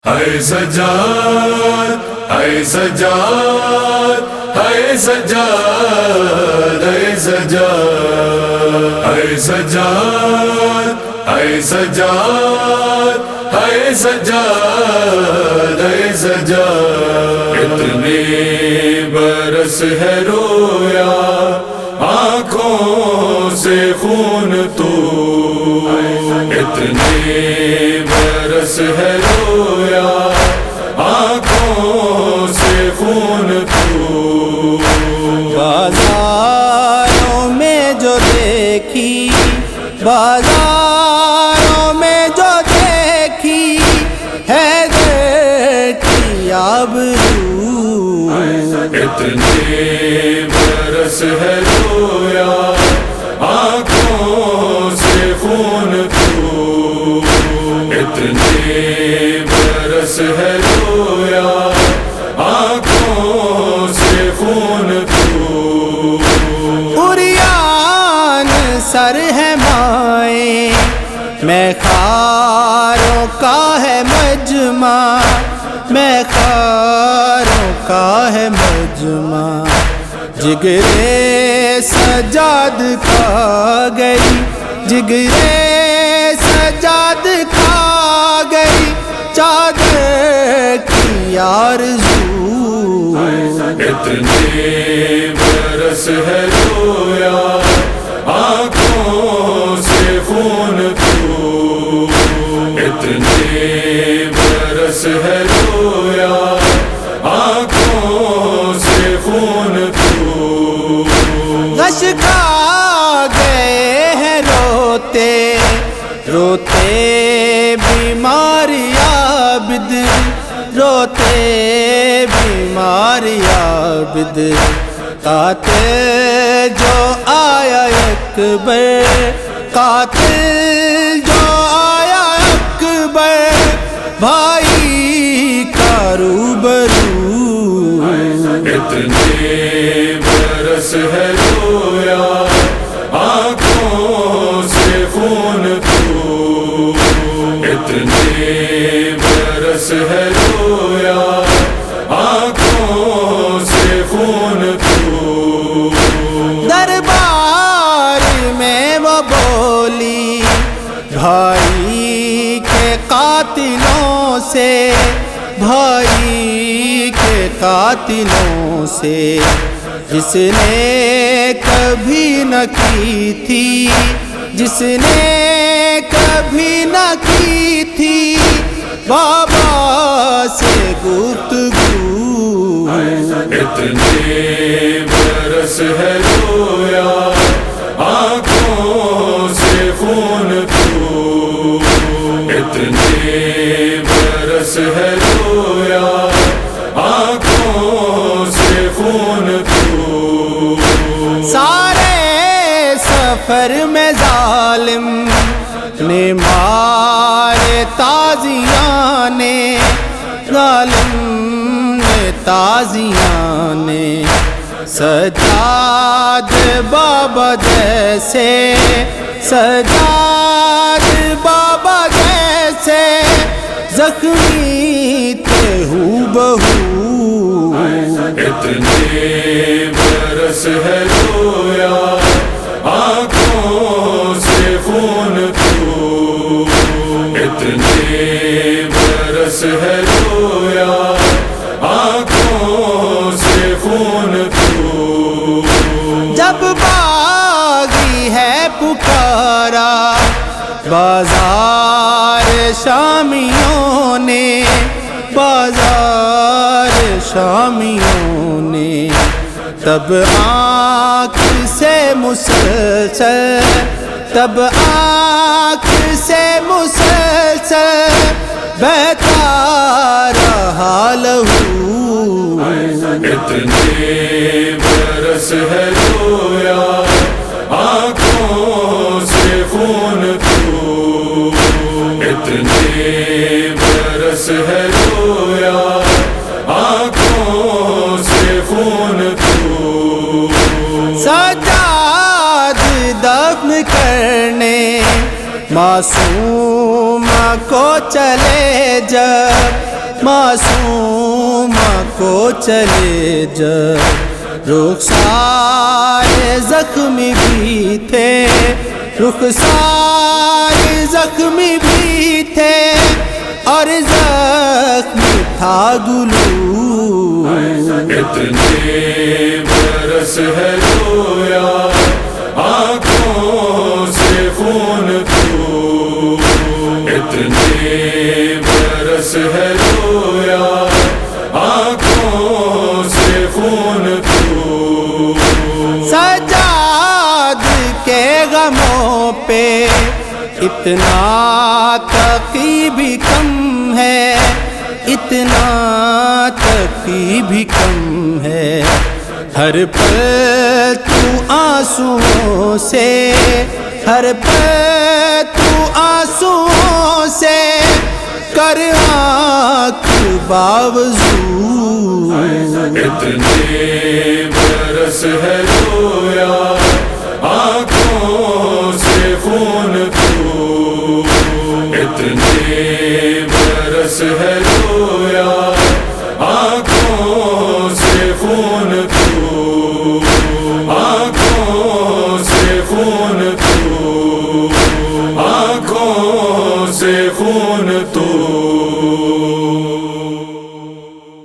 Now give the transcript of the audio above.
ہے سجاد ہے سجاد ہے سجاد ہے سجاد ہے سجاد ہے سجاد ہے سجاد ہے سجاد اتنے برس ہے رویا آنکھوں سے خون تو اتنے برس ہے رویا آنکھوں سے خون تو بازاروں میں جو دیکھی بازاروں میں جو دیکھی ہے در کی آبرو اتنے برس ہے رویا آنکھوں سے خون تو اتنے برس ہے رویا آنکھوں سے خون تو عریان سر ہے مائیں میں خاروں کا ہے مجمع میں خاروں کا ہے مجمع جگرے سجاد کھا گئی جگرے سجاد کھا گئی چادر کی آرزو اتنے برس ہے رویا آنکھوں سے خون تو اتنے برس ہے رویا آنکھوں سے خون تو غش کھا گئے ہیں روتے روتے بیمار عابد روتے بیمار عابد قاتل جو آیا اکبر قاتل جو آیا اکبر بھائی کا روبرو اتنے برس ہے رویا آنکھوں سے خون تو اتنے برس ہے رویا آنکھوں سے خون تو دربار میں وہ بولی بھائی کے قاتلوں سے بھائی کے قاتلوں سے جس نے کبھی نہ کی تھی جس نے کبھی نہ کی تھی بابا سے گفتگو اتنے برس ہے رویا آنکھوں سے خون تو اتنے برس ہے رویا آنکھوں سے خون تو سارے سفر میں ظالم نے مارے تازیاں نے ظالم نے تازیاں نے سجاد بابا جیسے سجاد بابا جیسے زخمی تھے ہو بہو اتنے برس ہے رویا آنکھوں سے خون تو اتنے برس ہے رویا آنکھوں سے خون تو جب باغی ہے پکارا بازار شامیوں نے بازار شامیوں نے تب آنکھ سے مسلسل تب آنکھ سے مسلسل بہتا رہا لہو اتنے برس ہے رویا آنکھوں سے خون تو اتنے برس ہے رویا آنکھوں سے خون تو سجاد دفن کرنے معصوم کو چلے جب معصومہ کو چلے جب رخسار زخمی بھی تھے، رخسار زخمی بھی تھے اور زخمی تھا گلو۔ اتنے برس ہے رویا آنکھوں سے خون تو، اتنے برس ہے رویا آنکھوں سے خون تو، سجاد کے غموں پہ اتنا تقی بھی کم ہے، اتنا تقی بھی کم ہے، ہر پل تو آنسوؤں سے، ہر پل تو آنسوؤں سے کر آنکھ باوضو۔ اتنے برس ہے رویا